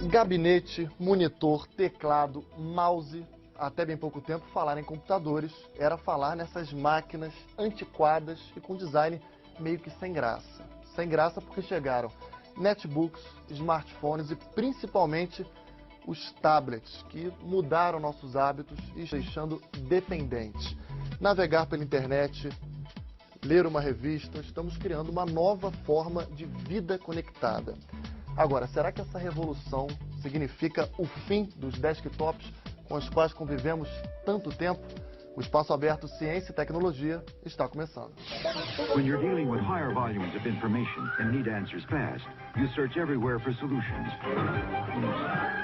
Gabinete, monitor, teclado, mouse. Até bem pouco tempo, falar em computadores era falar nessas máquinas antiquadas e com design meio que sem graça. Sem graça porque chegaram netbooks, smartphones e principalmente os tablets, que mudaram nossos hábitos e deixando dependentes. Navegar pela internet, ler uma revista, estamos criando uma nova forma de vida conectada. Agora, será que essa revolução significa o fim dos desktops com os quais convivemos tanto tempo? O Espaço Aberto Ciência e Tecnologia está começando. When you're dealing with higher volumes of information and need answers fast, you search everywhere for solutions.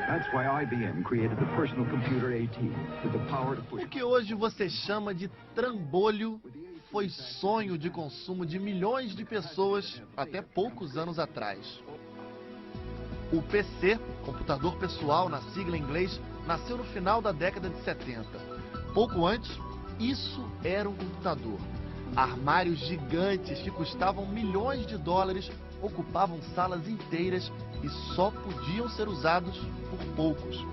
That's why IBM created the personal computer AT with the power to push. O que hoje você chama de trambolho foi sonho de consumo de milhões de pessoas até poucos anos atrás. O PC, computador pessoal na sigla em inglês, nasceu no final da década de 70. Pouco antes, isso era um computador. Armários gigantes que custavam milhões de dólares ocupavam salas inteiras e só podiam ser usados por poucos.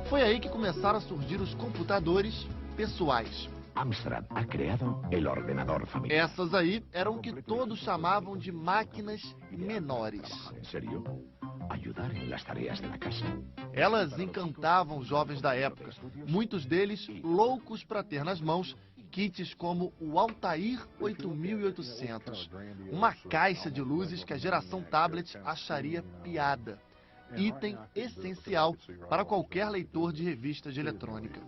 Foi aí que começaram a surgir os computadores pessoais. Amstrad ha creado el ordenador familiar. Essas aí eram o que todos chamavam de máquinas menores. ¿En serio? Ayudar en las tareas de la casa. Elas encantavam os jovens da época, muitos deles loucos para ter nas mãos kits como o Altair 8800, uma caixa de luzes que a geração tablet acharia piada, item essencial para qualquer leitor de revistas de eletrônica.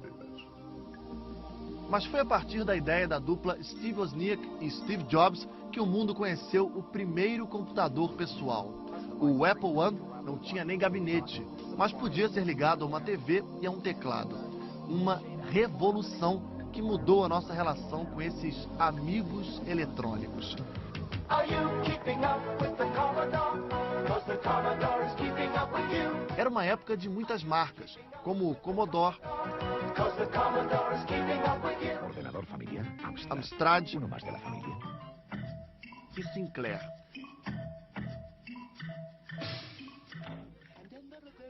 Mas foi a partir da ideia da dupla Steve Wozniak e Steve Jobs que o mundo conheceu o primeiro computador pessoal. O Apple One não tinha nem gabinete, mas podia ser ligado a uma TV e a um teclado. Uma revolução que mudou a nossa relação com esses amigos eletrônicos. Era uma época de muitas marcas, como o Commodore, Ordenador familiar, Amstrad uno más de la familia. e Sinclair.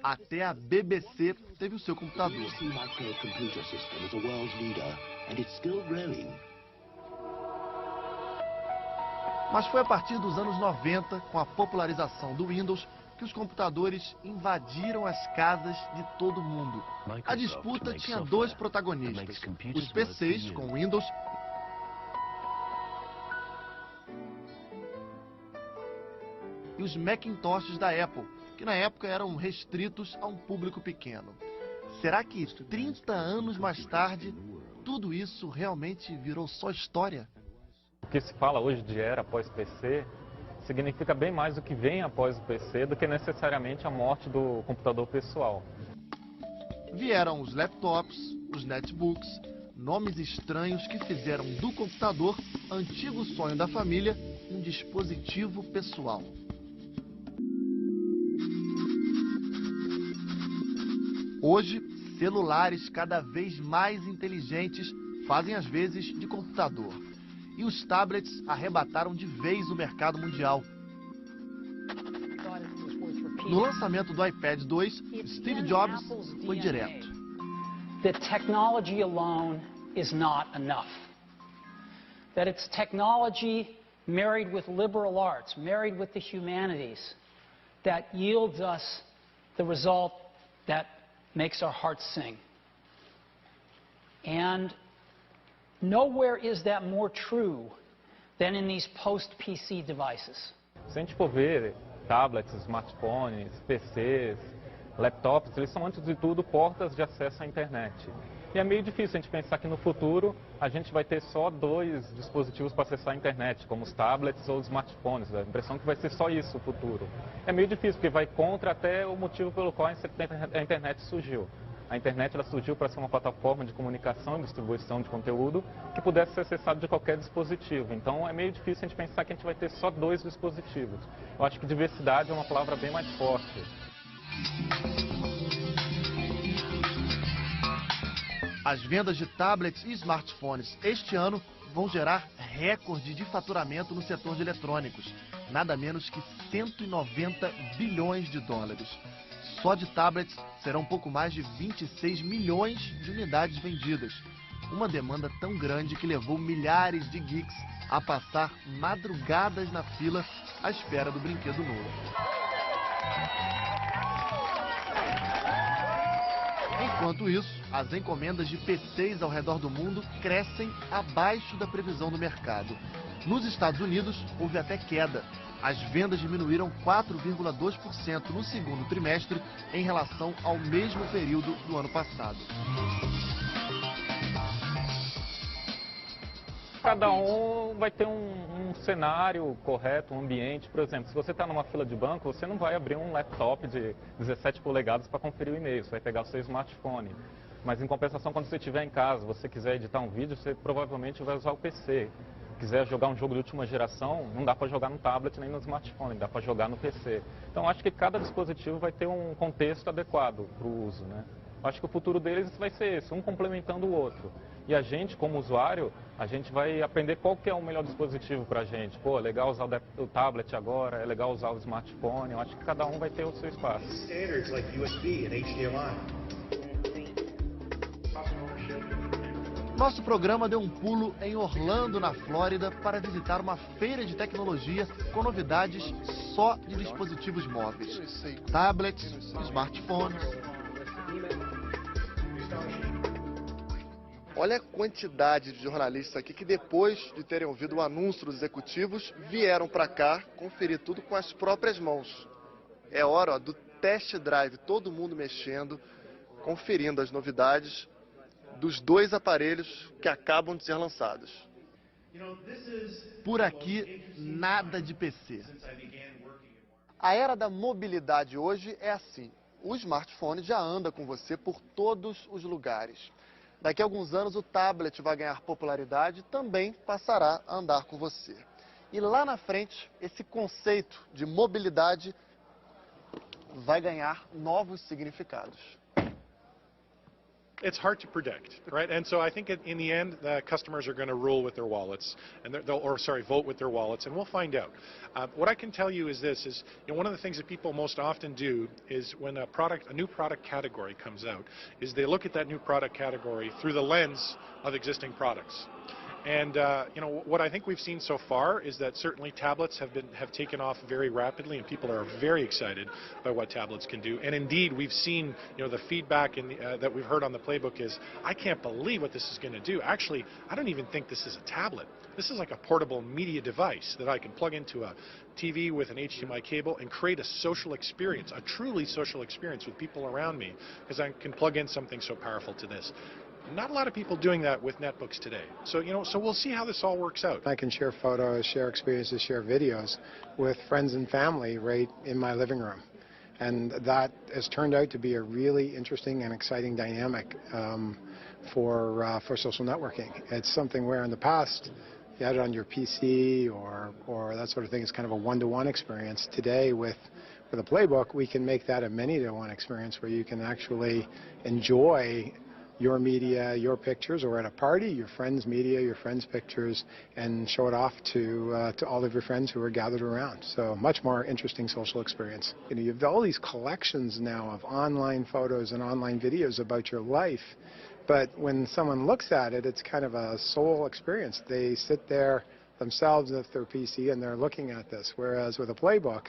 Até a BBC teve o seu computador. Mas foi a partir dos anos 90, com a popularização do Windows, que os computadores invadiram as casas de todo mundo. A disputa tinha dois protagonistas: os PCs com Windows e os Macintoshes da Apple, que na época eram restritos a um público pequeno. Será que 30 anos mais tarde, tudo isso realmente virou só história? O que se fala hoje de era após PC significa bem mais o que vem após o PC do que necessariamente a morte do computador pessoal. Vieram os laptops, os netbooks, nomes estranhos que fizeram do computador, antigo sonho da família, um dispositivo pessoal. Hoje, celulares cada vez mais inteligentes fazem as vezes de computador. E os tablets arrebataram de vez o mercado mundial. No lançamento do iPad 2, Steve Jobs foi direto. That technology alone is not enough. That it's technology married with liberal arts, married with the humanities, that yields us the result that makes our hearts sing. And nowhere is that more true than in these post-PC devices. Se a gente for ver tablets, smartphones, PCs, laptops, eles são antes de tudo portas de acesso à internet. E é meio difícil a gente pensar que no futuro a gente vai ter só dois dispositivos para acessar a internet, como os tablets ou os smartphones. A impressão que vai ser só isso o futuro. É meio difícil, porque vai contra até o motivo pelo qual a internet surgiu. A internet ela surgiu para ser uma plataforma de comunicação e distribuição de conteúdo que pudesse ser acessado de qualquer dispositivo. Então é meio difícil a gente pensar que a gente vai ter só dois dispositivos. Eu acho que diversidade é uma palavra bem mais forte. As vendas de tablets e smartphones este ano vão gerar recorde de faturamento no setor de eletrônicos, nada menos que 190 bilhões de dólares. Só de tablets serão pouco mais de 26 milhões de unidades vendidas. Uma demanda tão grande que levou milhares de geeks a passar madrugadas na fila à espera do brinquedo novo. Enquanto isso, as encomendas de PCs ao redor do mundo crescem abaixo da previsão do mercado. Nos Estados Unidos, houve até queda. As vendas diminuíram 4,2% no segundo trimestre em relação ao mesmo período do ano passado. Cada um vai ter um cenário correto, um ambiente. Por exemplo, se você está numa fila de banco, você não vai abrir um laptop de 17 polegadas para conferir o e-mail, você vai pegar o seu smartphone. Mas em compensação, quando você estiver em casa, você quiser editar um vídeo, você provavelmente vai usar o PC. Quiser jogar um jogo de última geração, não dá para jogar no tablet nem no smartphone, dá para jogar no PC. Então acho que cada dispositivo vai ter um contexto adequado para o uso, né? Acho que o futuro deles vai ser esse, um complementando o outro. E a gente, como usuário, a gente vai aprender qual que é o melhor dispositivo para a gente. Pô, é legal usar o tablet agora, é legal usar o smartphone. Eu acho que cada um vai ter o seu espaço. Standards like USB and HDMI. Nosso programa deu um pulo em Orlando, na Flórida, para visitar uma feira de tecnologia com novidades só de dispositivos móveis. Tablets, smartphones. Olha a quantidade de jornalistas aqui que, depois de terem ouvido o anúncio dos executivos, vieram para cá conferir tudo com as próprias mãos. É hora, ó, do test drive, todo mundo mexendo, conferindo as novidades dos dois aparelhos que acabam de ser lançados. Por aqui, nada de PC. A era da mobilidade hoje é assim. O smartphone já anda com você por todos os lugares. Daqui a alguns anos o tablet vai ganhar popularidade e também passará a andar com você. E lá na frente, esse conceito de mobilidade vai ganhar novos significados. It's hard to predict, right? And so I think in the end, the customers are going to rule with their wallets, and vote with their wallets, and we'll find out. What I can tell you is this: one of the things that people most often do is when a new product category comes out, is they look at that new product category through the lens of existing products. And what I think we've seen so far is that certainly tablets have taken off very rapidly, and people are very excited by what tablets can do. And indeed, we've seen the feedback that we've heard on the playbook is, I can't believe what this is going to do. Actually, I don't even think this is a tablet. This is like a portable media device that I can plug into a TV with an HDMI cable and create a social experience, a truly social experience with people around me, because I can plug in something so powerful to this. Not a lot of people doing that with netbooks today. So, so we'll see how this all works out. I can share photos, share experiences, share videos with friends and family right in my living room. And that has turned out to be a really interesting and exciting dynamic for social networking. It's something where in the past you had it on your PC or that sort of thing. It's kind of a one-to-one experience. Today with a playbook, we can make that a many-to-one experience where you can actually enjoy your media, your pictures, or at a party, your friends' media, your friends' pictures, and show it off to all of your friends who are gathered around. So much more interesting social experience. You've all these collections now of online photos and online videos about your life, but when someone looks at it, it's kind of a soul experience. They sit there themselves with their PC and they're looking at this, whereas with a playbook,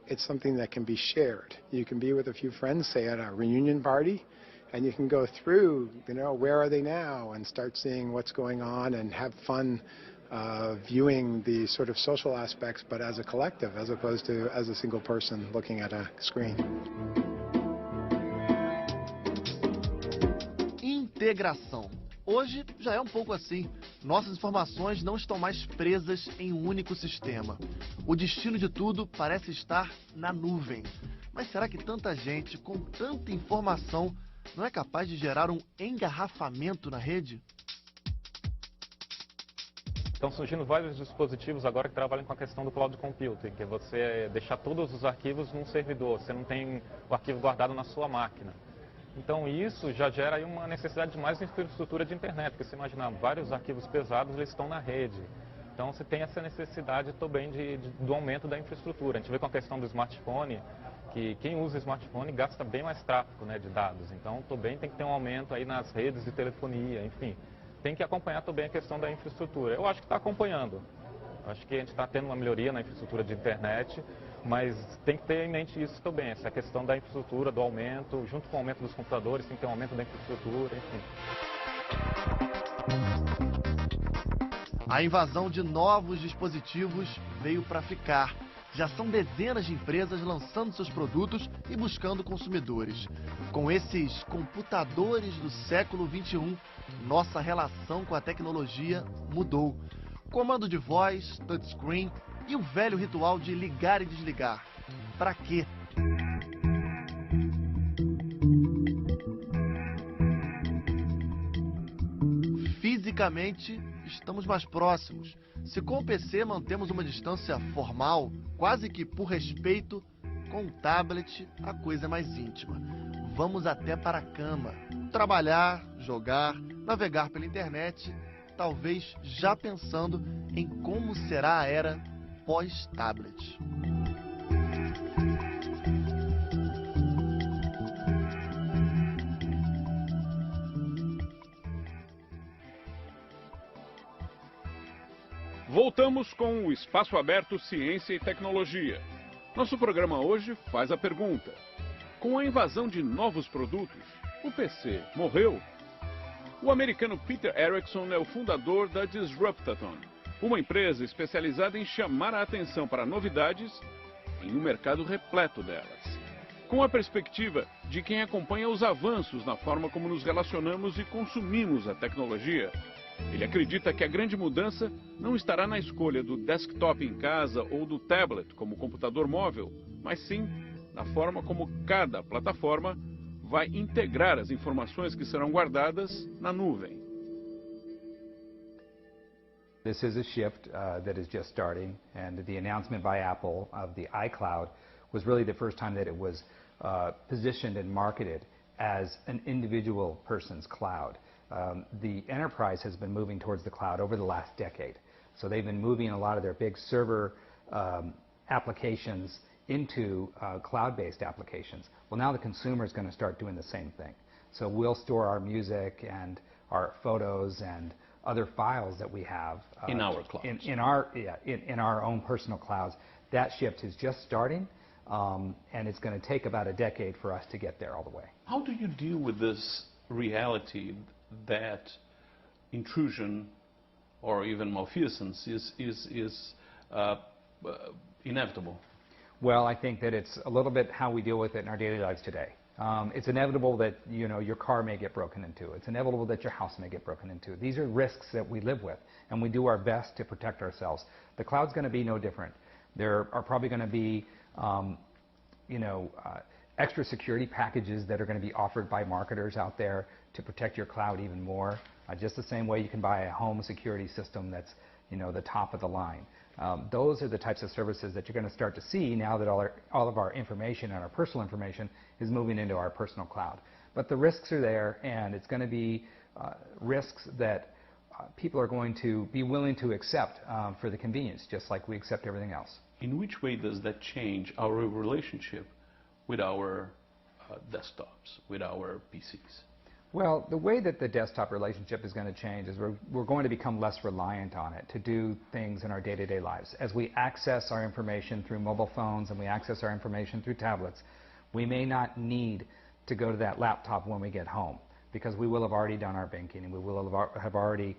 it's something that can be shared. You can be with a few friends, say at a reunion party, and you can go through, where are they now, and start seeing what's going on and have fun viewing the sort of social aspects, but as a collective, as opposed to as a single person looking at a screen. Integração. Hoje já é um pouco assim. Nossas informações não estão mais presas em um único sistema. O destino de tudo parece estar na nuvem. Mas será que tanta gente com tanta informação não é capaz de gerar um engarrafamento na rede? Estão surgindo vários dispositivos agora que trabalham com a questão do cloud computing, que é você deixar todos os arquivos num servidor, você não tem o arquivo guardado na sua máquina. Então isso já gera aí uma necessidade de mais infraestrutura de internet, porque você imagina, vários arquivos pesados eles estão na rede. Então você tem essa necessidade também do aumento da infraestrutura. A gente vê com a questão do smartphone, que quem usa smartphone gasta bem mais tráfego, né, de dados. Então também tem que ter um aumento aí nas redes de telefonia, enfim. Tem que acompanhar também a questão da infraestrutura. Eu acho que está acompanhando. Eu acho que a gente está tendo uma melhoria na infraestrutura de internet, mas tem que ter em mente isso também, essa questão da infraestrutura, do aumento, junto com o aumento dos computadores, tem que ter um aumento da infraestrutura, enfim. A invasão de novos dispositivos veio para ficar. Já são dezenas de empresas lançando seus produtos e buscando consumidores. Com esses computadores do século XXI, nossa relação com a tecnologia mudou. Comando de voz, touchscreen e o velho ritual de ligar e desligar. Para quê? Fisicamente, estamos mais próximos. Se com o PC mantemos uma distância formal, quase que por respeito, com o tablet a coisa é mais íntima. Vamos até para a cama, trabalhar, jogar, navegar pela internet, talvez já pensando em como será a era pós-tablet. Voltamos com o Espaço Aberto Ciência e Tecnologia. Nosso programa hoje faz a pergunta: com a invasão de novos produtos, o PC morreu? O americano Peter Erickson é o fundador da Disruptathon, uma empresa especializada em chamar a atenção para novidades em um mercado repleto delas. Com a perspectiva de quem acompanha os avanços na forma como nos relacionamos e consumimos a tecnologia, ele acredita que a grande mudança não estará na escolha do desktop em casa ou do tablet como computador móvel, mas sim na forma como cada plataforma vai integrar as informações que serão guardadas na nuvem. This is a shift that is just starting, and the announcement by Apple of the iCloud was really the first time that it was positioned and marketed as an individual person's cloud. The enterprise has been moving towards the cloud over the last decade. So they've been moving a lot of their big server applications into cloud-based applications. Well, now the consumer is going to start doing the same thing. So we'll store our music and our photos and other files that we have in our clouds. In our own personal clouds. That shift is just starting, and it's going to take about a decade for us to get there all the way. How do you deal with this reality that intrusion or even malfeasance is inevitable? Well, I think that it's a little bit how we deal with it in our daily lives today. It's inevitable that your car may get broken into. It's inevitable that your house may get broken into. These are risks that we live with, and we do our best to protect ourselves. The cloud's going to be no different. There are probably going to be extra security packages that are going to be offered by marketers out there to protect your cloud even more. Just the same way you can buy a home security system that's the top of the line. Those are the types of services that you're going to start to see now that all of our information and our personal information is moving into our personal cloud. But the risks are there, and it's going to be risks that people are going to be willing to accept for the convenience, just like we accept everything else. In which way does that change our relationship with our desktops, with our PCs? Well, the way that the desktop relationship is going to change is we're going to become less reliant on it to do things in our day-to-day lives. As we access our information through mobile phones and we access our information through tablets, we may not need to go to that laptop when we get home because we will have already done our banking and we will have already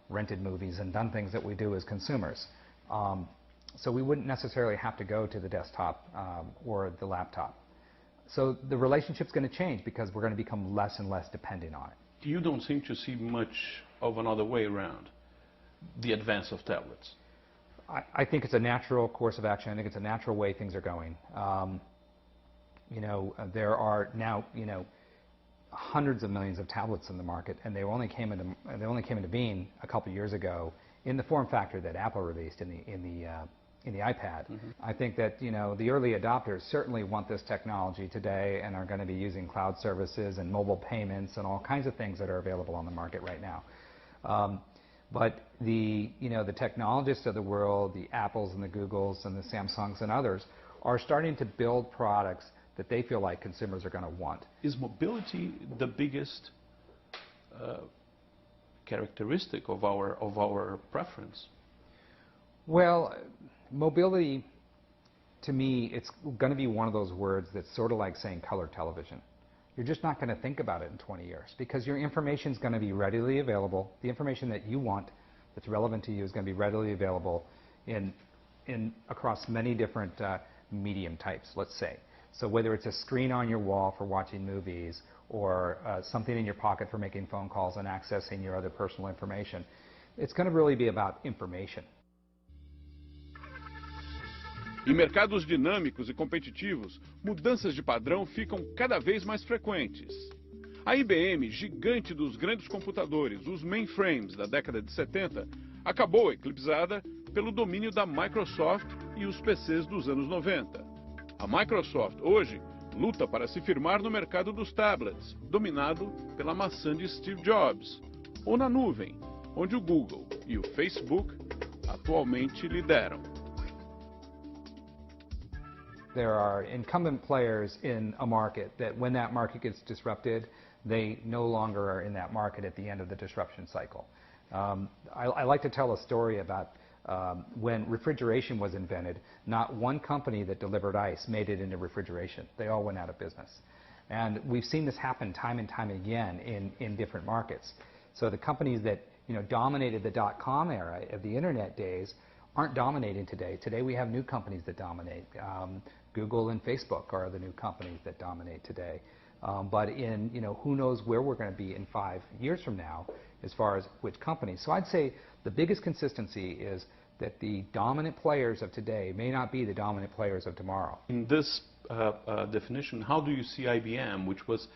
rented movies and done things that we do as consumers. So we wouldn't necessarily have to go to the desktop or the laptop. So the relationship's going to change because we're going to become less and less dependent on it. You don't seem to see much of another way around the advance of tablets. I think it's a natural course of action. I think it's a natural way things are going. There are now hundreds of millions of tablets in the market, and they only came into being a couple years ago in the form factor that Apple released in in the iPad. I think that, you know, the early adopters certainly want this technology today and are going to be using cloud services and mobile payments and all kinds of things that are available on the market right now. But the technologists of the world, the Apples and the Googles and the Samsungs and others, are starting to build products that they feel like consumers are going to want. Is mobility the biggest characteristic of our preference? Well, mobility, to me, it's going to be one of those words that's sort of like saying color television. You're just not going to think about it in 20 years because your information is going to be readily available. The information that you want that's relevant to you is going to be readily available across many different medium types, let's say. So whether it's a screen on your wall for watching movies or something in your pocket for making phone calls and accessing your other personal information, it's going to really be about information. Em mercados dinâmicos e competitivos, mudanças de padrão ficam cada vez mais frequentes. A IBM, gigante dos grandes computadores, os mainframes da década de 70, acabou eclipsada pelo domínio da Microsoft e os PCs dos anos 90. A Microsoft, hoje, luta para se firmar no mercado dos tablets, dominado pela maçã de Steve Jobs, ou na nuvem, onde o Google e o Facebook atualmente lideram. There are incumbent players in a market that when that market gets disrupted, they no longer are in that market at the end of the disruption cycle. I like to tell a story about when refrigeration was invented, not one company that delivered ice made it into refrigeration. They all went out of business. And we've seen this happen time and time again in different markets. So the companies that dominated the dot-com era of the internet days aren't dominating today. Today we have new companies that dominate. Google and Facebook are the new companies that dominate today. But in, who knows where we're going to be in 5 years from now as far as which companies. So I'd say the biggest consistency is that the dominant players of today may not be the dominant players of tomorrow. In this definition, how do you see IBM, which was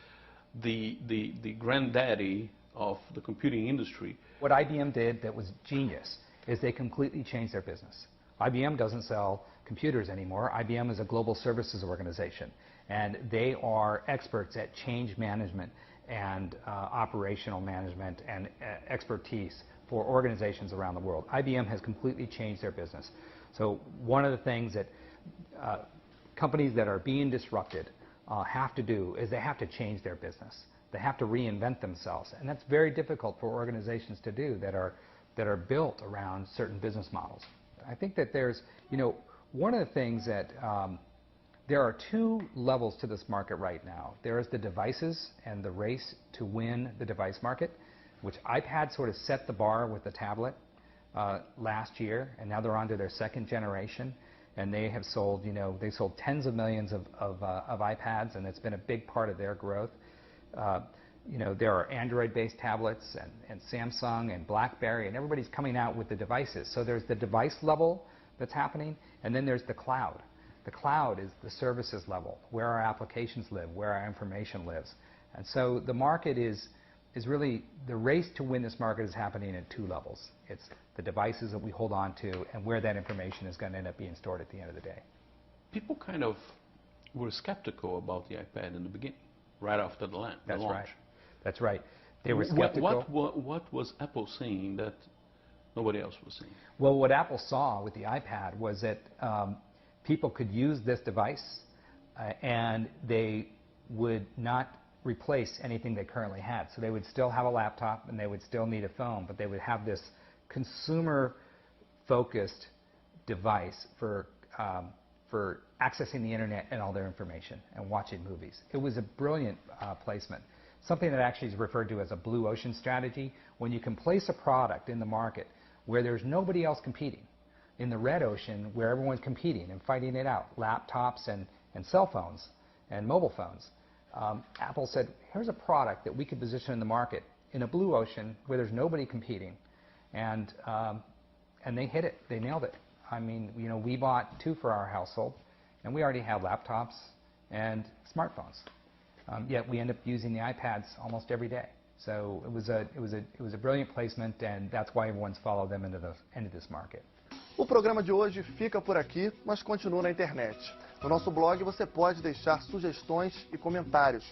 the granddaddy of the computing industry? What IBM did that was genius is they completely changed their business. IBM doesn't sell computers anymore. IBM is a global services organization, and they are experts at change management and operational management and expertise for organizations around the world. IBM has completely changed their business. So one of the things that companies that are being disrupted have to do is they have to change their business. They have to reinvent themselves, and that's very difficult for organizations to do that are built around certain business models. I think that there's, one of the things that there are two levels to this market right now. There is the devices and the race to win the device market, which iPad sort of set the bar with the tablet last year, and now they're on to their second generation, and they have sold, they sold tens of millions of iPads, and it's been a big part of their growth. There are Android-based tablets and Samsung and BlackBerry, and everybody's coming out with the devices. So there's the device level that's happening, and then there's the cloud. The cloud is the services level, where our applications live, where our information lives. And so the market is really, the race to win this market is happening at two levels. It's the devices that we hold on to and where that information is going to end up being stored at the end of the day. People kind of were skeptical about the iPad in the beginning, right after the launch. That's right. That's right. They were skeptical. What was Apple seeing that nobody else was seeing? Well, what Apple saw with the iPad was that people could use this device and they would not replace anything they currently had. So they would still have a laptop and they would still need a phone, but they would have this consumer-focused device for accessing the internet and all their information and watching movies. It was a brilliant placement. Something that actually is referred to as a blue ocean strategy, when you can place a product in the market where there's nobody else competing. In the red ocean, where everyone's competing and fighting it out, laptops and cell phones and mobile phones, Apple said, here's a product that we could position in the market in a blue ocean where there's nobody competing, and they hit it. They nailed it. I mean, we bought 2 for our household, and we already have laptops and smartphones. Yet we end up using the iPads almost every day. So it was a brilliant placement, and that's why everyone's followed them into this market. O programa de hoje fica por aqui, mas continua na internet. No nosso blog você pode deixar sugestões e comentários.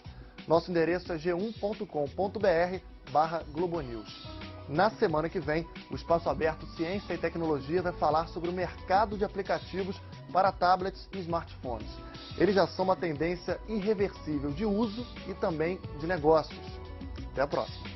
Nosso endereço é g1.com.br/globonews. Na semana que vem, o Espaço Aberto Ciência e Tecnologia vai falar sobre o mercado de aplicativos para tablets e smartphones. Eles já são uma tendência irreversível de uso e também de negócios. Até a próxima!